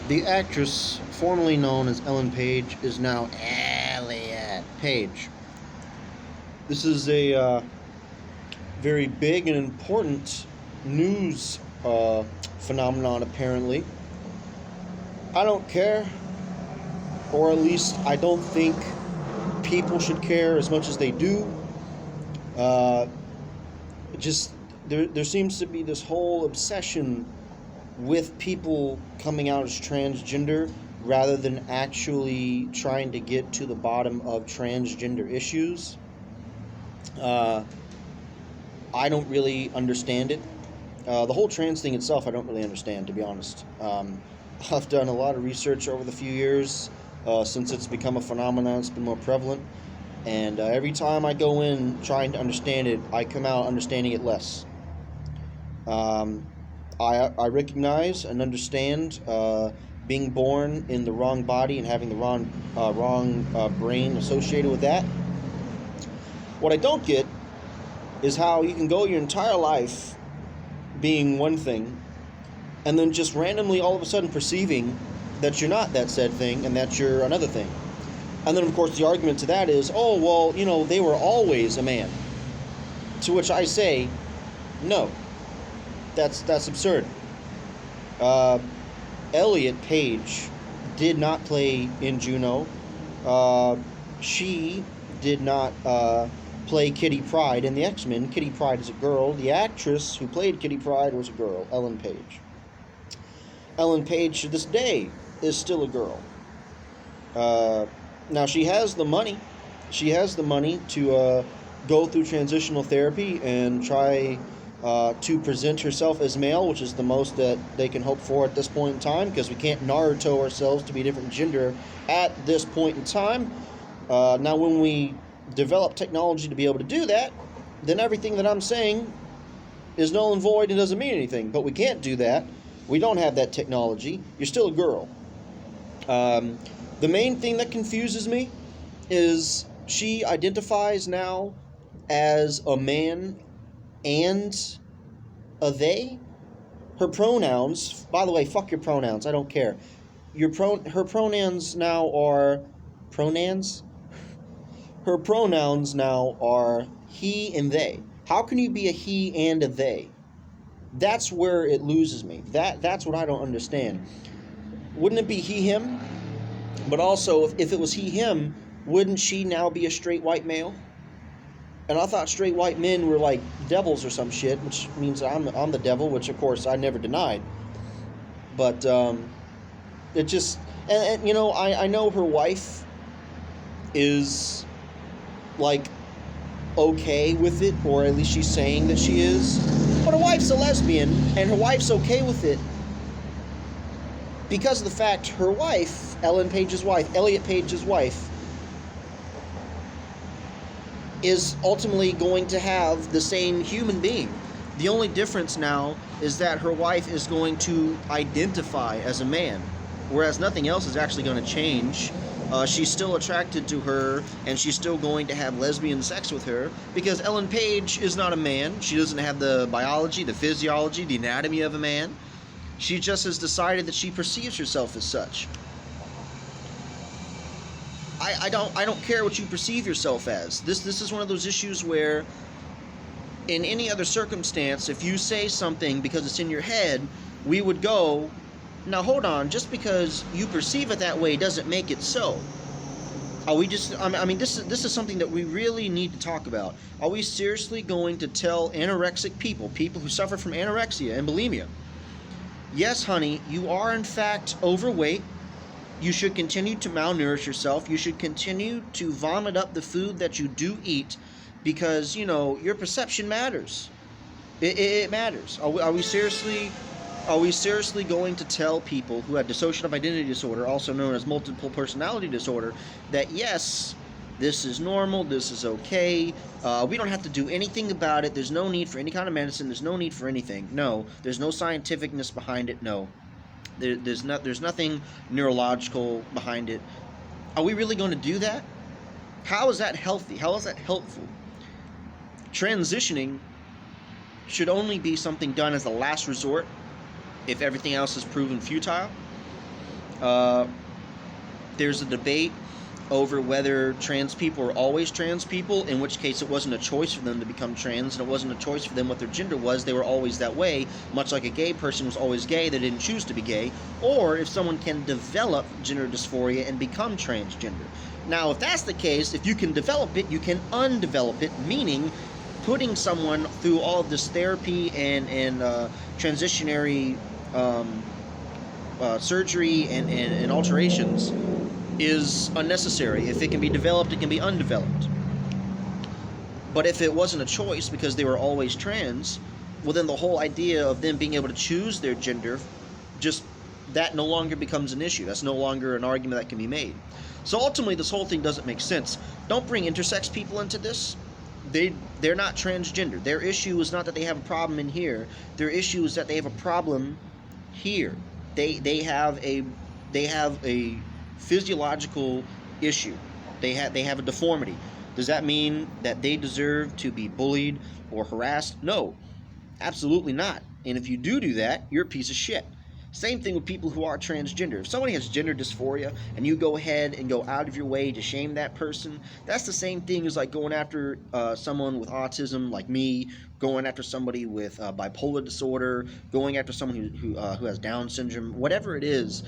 The actress formerly known as Ellen Page is now Elliott Page. This is a very big and important news phenomenon, apparently. I don't care, or at least I don't think people should care as much as they do. Uh, just there seems to be this whole obsession with people coming out as transgender rather than actually trying to get to the bottom of transgender issues. Uh, I don't really understand it. The whole trans thing itself, I don't really understand, to be honest. I've done a lot of research over the few years since it's become a phenomenon. It's been more prevalent, and every time I go in trying to understand it, I come out understanding it less. Um, I recognize and understand being born in the wrong body and having the wrong brain associated with that. What I don't get is how you can go your entire life being one thing and then just randomly all of a sudden perceiving that you're not that said thing and that you're another thing. And then, of course, the argument to that is, oh, well, they were always a man. To which I say, no, that's absurd. Uh, Elliott Page did not play in Juno. She did not play Kitty Pryde in the X-Men. Kitty Pryde is a girl. The actress who played Kitty Pryde was a girl, Ellen Page. Ellen Page, to this day, is still a girl. Now, she has the money. She has the money to go through transitional therapy and try to present herself as male, which is the most that they can hope for at this point in time, because we can't Naruto ourselves to be a different gender at this point in time. Now, when we develop technology to be able to do that, then everything that I'm saying is null and void and doesn't mean anything. But we can't do that. We don't have that technology. You're still a girl. The main thing that confuses me is she identifies now as a man and a they. Her pronouns, by the way, fuck your pronouns. I don't care. Her pronouns now are pronouns. Her pronouns now are he and they. How can you be a he and a they? That's where it loses me. That's what I don't understand. Wouldn't it be he him? But also, if it was he him, wouldn't she now be a straight white male? And I thought straight white men were like devils or some shit, which means I'm the devil, which of course I never denied. But it just and I know her wife is like okay with it, or at least she's saying that she is. But her wife's a lesbian, and her wife's okay with it because of the fact her wife, Elliott Page's wife, is ultimately going to have the same human being. The only difference now is that her wife is going to identify as a man, whereas nothing else is actually going to change. She's still attracted to her, and she's still going to have lesbian sex with her, because Ellen Page is not a man. She doesn't have the biology, the physiology, the anatomy of a man. She just has decided that she perceives herself as such. I don't care what you perceive yourself as. This is one of those issues where, in any other circumstance, if you say something because it's in your head, we would go, now hold on, just because you perceive it that way doesn't make it so. Are we just, I mean, this is something that we really need to talk about. Are we seriously going to tell anorexic people who suffer from anorexia and bulimia, yes, honey, you are in fact overweight, you should continue to malnourish yourself, you should continue to vomit up the food that you do eat, because, your perception matters. It matters. Are we seriously going to tell people who have dissociative identity disorder, also known as multiple personality disorder, that yes, this is normal, this is okay, we don't have to do anything about it, there's no need for any kind of medicine, there's no need for anything? No. There's no scientificness behind it? No. There's nothing neurological behind it. Are we really going to do that? How is that healthy? How is that helpful? Transitioning should only be something done as a last resort if everything else is proven futile. There's a debate over whether trans people are always trans people, in which case it wasn't a choice for them to become trans, and it wasn't a choice for them what their gender was. They were always that way, much like a gay person was always gay, they didn't choose to be gay. Or if someone can develop gender dysphoria and become transgender. Now, if that's the case, if you can develop it, you can undevelop it, meaning putting someone through all of this therapy and transitionary surgery and alterations is unnecessary. If it can be developed, it can be undeveloped. But if it wasn't a choice because they were always trans, well, then the whole idea of them being able to choose their gender, just that no longer becomes an issue. That's no longer an argument that can be made. So ultimately, this whole thing doesn't make sense. Don't bring intersex people into this. They're not transgender. Their issue is not that they have a problem in here. Their issue is that they have a problem here. They have a physiological issue. They have a deformity. Does that mean that they deserve to be bullied or harassed? No, absolutely not. And if you do that, you're a piece of shit. Same thing with people who are transgender. If somebody has gender dysphoria and you go ahead and go out of your way to shame that person, that's the same thing as like going after someone with autism like me, going after somebody with bipolar disorder, going after someone who has Down syndrome, whatever it is.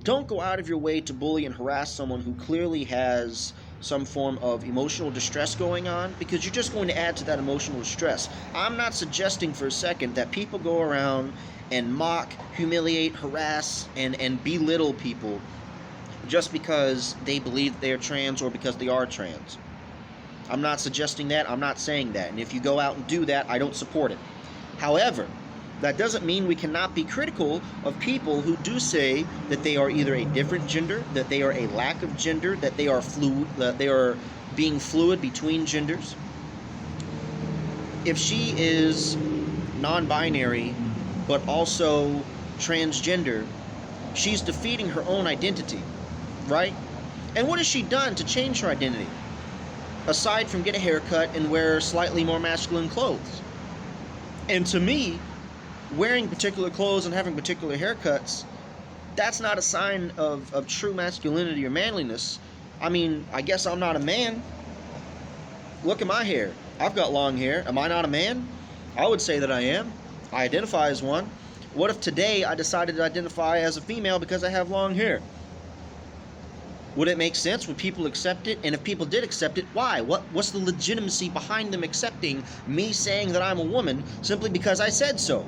Don't go out of your way to bully and harass someone who clearly has some form of emotional distress going on, because you're just going to add to that emotional distress. I'm not suggesting for a second that people go around and mock, humiliate, harass, and belittle people just because they believe they are trans or because they are trans. I'm not suggesting that. I'm not saying that. And if you go out and do that, I don't support it. However, that doesn't mean we cannot be critical of people who do say that they are either a different gender, that they are a lack of gender, that they are fluid, that they are being fluid between genders. If she is non-binary but also transgender, she's defeating her own identity, right? And what has she done to change her identity? Aside from get a haircut and wear slightly more masculine clothes. And to me, wearing particular clothes and having particular haircuts, that's not a sign of true masculinity or manliness. I mean, I guess I'm not a man. Look at my hair. I've got long hair. Am I not a man? I would say that I am. I identify as one. What if today I decided to identify as a female because I have long hair? Would it make sense? Would people accept it? And if people did accept it, why? What's the legitimacy behind them accepting me saying that I'm a woman simply because I said so?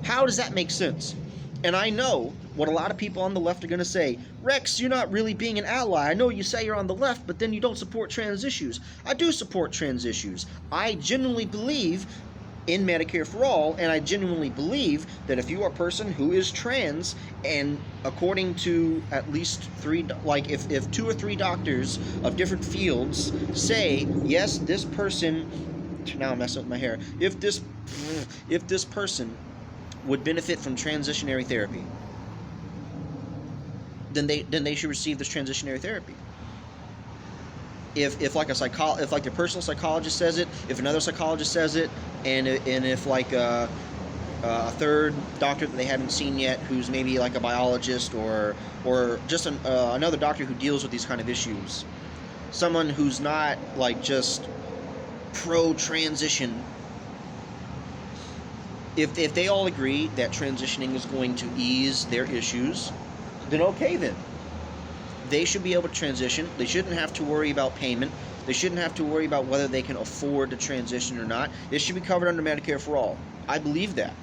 How does that make sense? And I know what a lot of people on the left are going to say. Rex, you're not really being an ally. I know you say you're on the left, but then you don't support trans issues. I do support trans issues. I genuinely believe in Medicare for All, and I genuinely believe that if you are a person who is trans, and according to at least if 2 or 3 doctors of different fields say, yes, this person, now I'm messing with my hair, if this person would benefit from transitionary therapy, then they should receive this transitionary therapy. If their personal psychologist says it, if another psychologist says it, and if like a third doctor that they haven't seen yet, who's maybe like a biologist or just another doctor who deals with these kind of issues, someone who's not like just pro-transition, if they all agree that transitioning is going to ease their issues, then okay then. They should be able to transition. They shouldn't have to worry about payment. They shouldn't have to worry about whether they can afford to transition or not. It should be covered under Medicare for All. I believe that.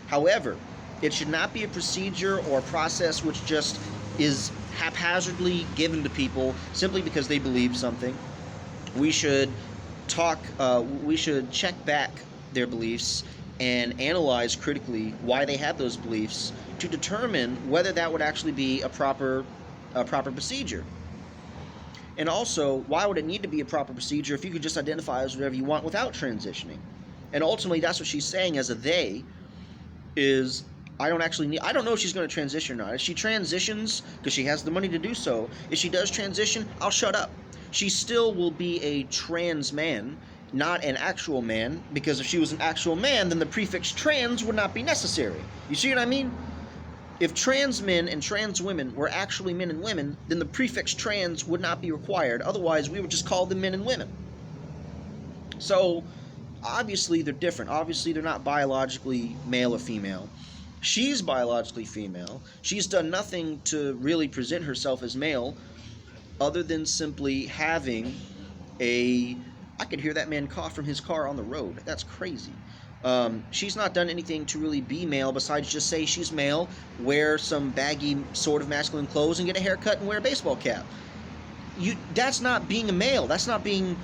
However, it should not be a procedure or a process which just is haphazardly given to people simply because they believe something. We should check back their beliefs and analyze critically why they have those beliefs to determine whether that would actually be a proper procedure. And also, why would it need to be a proper procedure if you could just identify as whatever you want without transitioning? And ultimately, that's what she's saying as a they, is I don't know if she's going to transition or not. If she transitions, because she has the money to do so, if she does transition, I'll shut up. She still will be a trans man, not an actual man, because if she was an actual man, then the prefix trans would not be necessary. You see what I mean? If trans men and trans women were actually men and women, then the prefix trans would not be required. Otherwise, we would just call them men and women. So, obviously, they're different. Obviously, they're not biologically male or female. She's biologically female. She's done nothing to really present herself as male other than simply having a... I could hear that man cough from his car on the road. That's crazy. She's not done anything to really be male besides just say she's male, wear some baggy sort of masculine clothes, and get a haircut and wear a baseball cap. That's not being a male. That's not being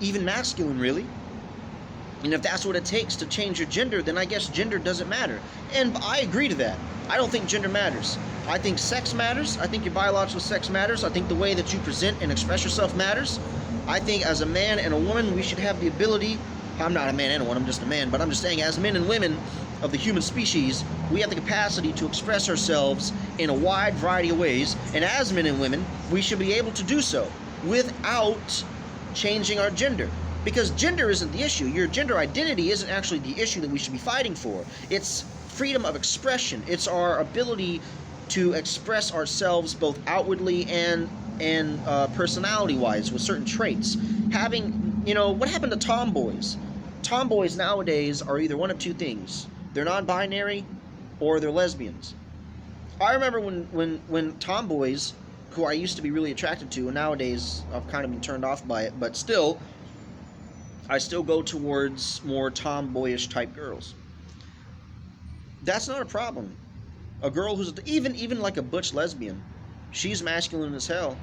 even masculine, really. And if that's what it takes to change your gender, then I guess gender doesn't matter. And I agree to that. I don't think gender matters. I think sex matters. I think your biological sex matters. I think the way that you present and express yourself matters. I think as a man and a woman, we should have the ability... I'm not a man and a woman, I'm just a man, but I'm just saying as men and women of the human species, we have the capacity to express ourselves in a wide variety of ways, and as men and women, we should be able to do so without changing our gender. Because gender isn't the issue. Your gender identity isn't actually the issue that we should be fighting for. It's freedom of expression. It's our ability to express ourselves both outwardly and personality-wise with certain traits. What happened to tomboys? Tomboys nowadays are either one of two things. They're non-binary or they're lesbians. I remember when tomboys, who I used to be really attracted to, and nowadays I've kind of been turned off by it, but still, I still go towards more tomboyish type girls. That's not a problem. A girl who's even like a butch lesbian, she's masculine as hell.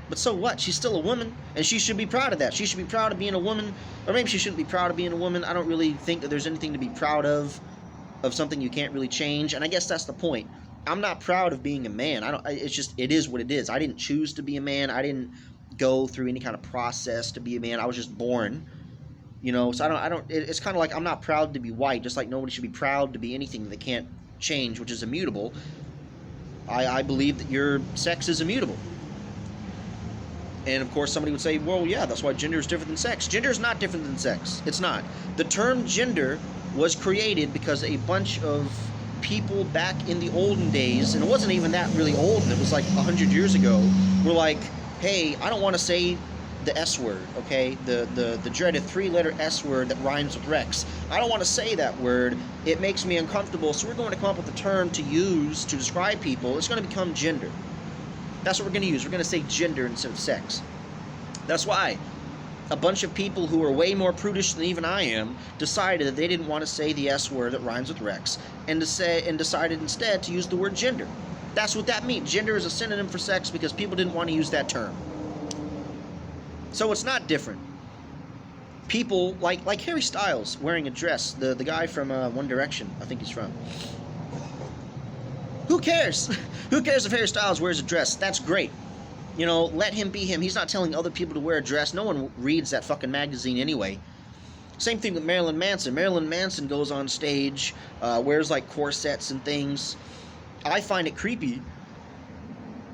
But so what? She's still a woman, and she should be proud of that. She should be proud of being a woman, or maybe she shouldn't be proud of being a woman. I don't really think that there's anything to be proud of something you can't really change, and I guess that's the point. I'm not proud of being a man. It is what it is. I didn't choose to be a man. I didn't go through any kind of process to be a man. I was just born. So it's kind of like I'm not proud to be white, just like nobody should be proud to be anything that they can't change, which is immutable. I believe that your sex is immutable. And of course somebody would say, well, yeah, that's why gender is different than sex. Gender is not different than sex. It's not. The term gender was created because a bunch of people back in the olden days, and it wasn't even that really old, it was like 100 years ago, were like, hey, I don't want to say the S word, okay? The dreaded 3-letter S word that rhymes with Rex. I don't want to say that word. It makes me uncomfortable, so we're going to come up with a term to use to describe people. It's going to become gender. That's what we're going to use. We're going to say gender instead of sex. That's why a bunch of people who are way more prudish than even I am decided that they didn't want to say the S word that rhymes with Rex and decided instead to use the word gender. That's what that means. Gender is a synonym for sex because people didn't want to use that term. So it's not different. People like Harry Styles wearing a dress, the guy from One Direction, I think he's from. Who cares? Who cares if Harry Styles wears a dress? That's great. Let him be him. He's not telling other people to wear a dress. No one reads that fucking magazine anyway. Same thing with Marilyn Manson. Marilyn Manson goes on stage, wears like corsets and things. I find it creepy.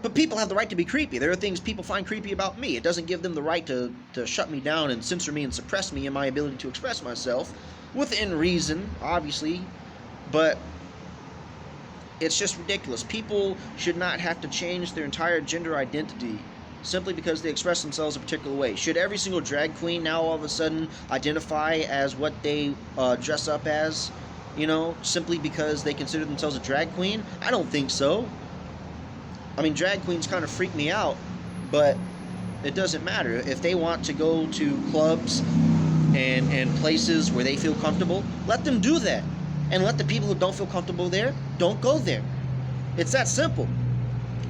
But people have the right to be creepy. There are things people find creepy about me. It doesn't give them the right to shut me down and censor me and suppress me in my ability to express myself. Within reason, obviously. But it's just ridiculous. People should not have to change their entire gender identity simply because they express themselves a particular way. Should every single drag queen now all of a sudden identify as what they dress up as, simply because they consider themselves a drag queen? I don't think so. I mean, drag queens kind of freak me out, but it doesn't matter. If they want to go to clubs and places where they feel comfortable, let them do that. And let the people who don't feel comfortable there, don't go there. It's that simple.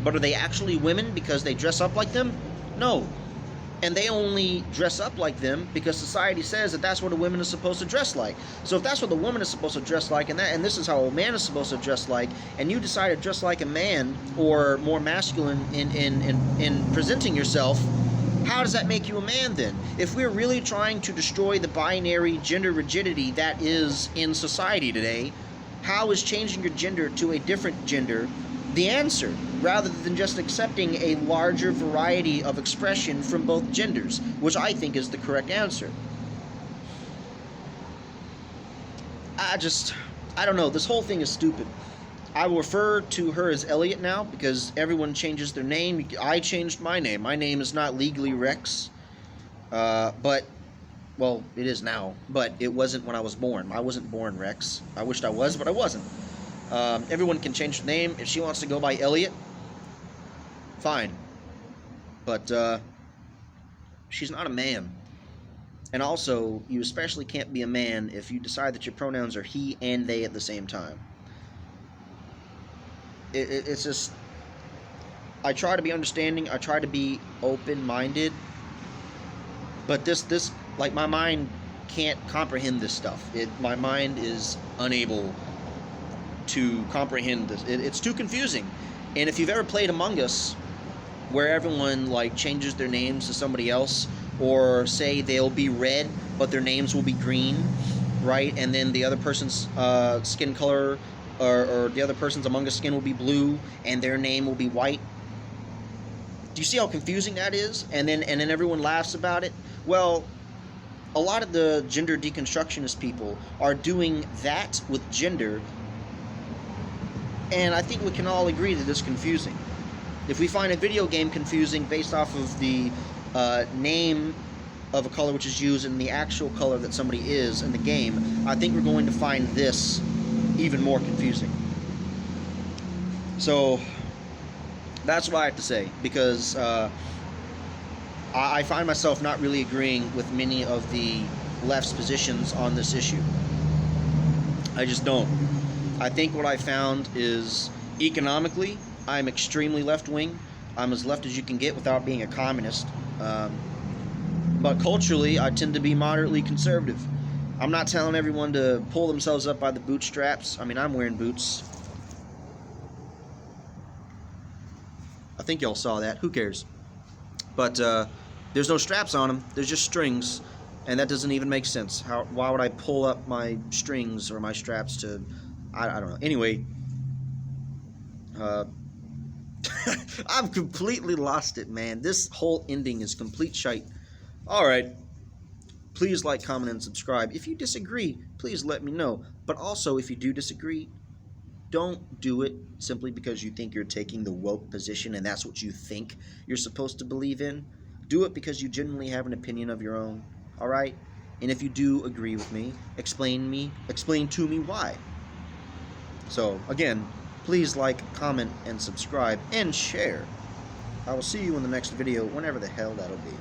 But are they actually women because they dress up like them? No. And they only dress up like them because society says that that's what a woman is supposed to dress like. So if that's what the woman is supposed to dress like, and this is how a man is supposed to dress like, and you decide to dress like a man or more masculine in presenting yourself, how does that make you a man then? If we're really trying to destroy the binary gender rigidity that is in society today, how is changing your gender to a different gender the answer, rather than just accepting a larger variety of expression from both genders, which I think is the correct answer? I don't know. This whole thing is stupid. I will refer to her as Elliott now because everyone changes their name. I changed my name. My name is not legally Rex, but, well, it is now, but it wasn't when I was born. I wasn't born Rex. I wished I was, but I wasn't. Everyone can change their name. If she wants to go by Elliott, fine. But she's not a man. And also, you especially can't be a man if you decide that your pronouns are he and they at the same time. It's just, I try to be understanding, I try to be open-minded, but this like, my mind can't comprehend this stuff. My mind is unable to comprehend this. It's too confusing. And if you've ever played Among Us, where everyone like changes their names to somebody else, or say they'll be red but their names will be green, right? And then the other person's skin color, or the other person's Among Us skin will be blue and their name will be white. Do you see how confusing that is? And then everyone laughs about it. Well, a lot of the gender deconstructionist people are doing that with gender, and I think we can all agree that it's confusing. If we find a video game confusing based off of the name of a color which is used and the actual color that somebody is in the game, I think we're going to find this even more confusing. So that's what I have to say, because I find myself not really agreeing with many of the left's positions on this issue. I just don't. I think what I found is, economically, I'm extremely left-wing. I'm as left as you can get without being a communist. But culturally, I tend to be moderately conservative. I'm not telling everyone to pull themselves up by the bootstraps. I mean, I'm wearing boots. I think y'all saw that. Who cares? But there's no straps on them. There's just strings. And that doesn't even make sense. Why would I pull up my strings or my straps to... I don't know. Anyway, I've completely lost it, man. This whole ending is complete shite. Alright. Please like, comment, and subscribe. If you disagree, please let me know. But also, if you do disagree, don't do it simply because you think you're taking the woke position and that's what you think you're supposed to believe in. Do it because you genuinely have an opinion of your own. Alright? And if you do agree with me, explain to me why. So, again, please like, comment, and subscribe, and share. I will see you in the next video, whenever the hell that'll be.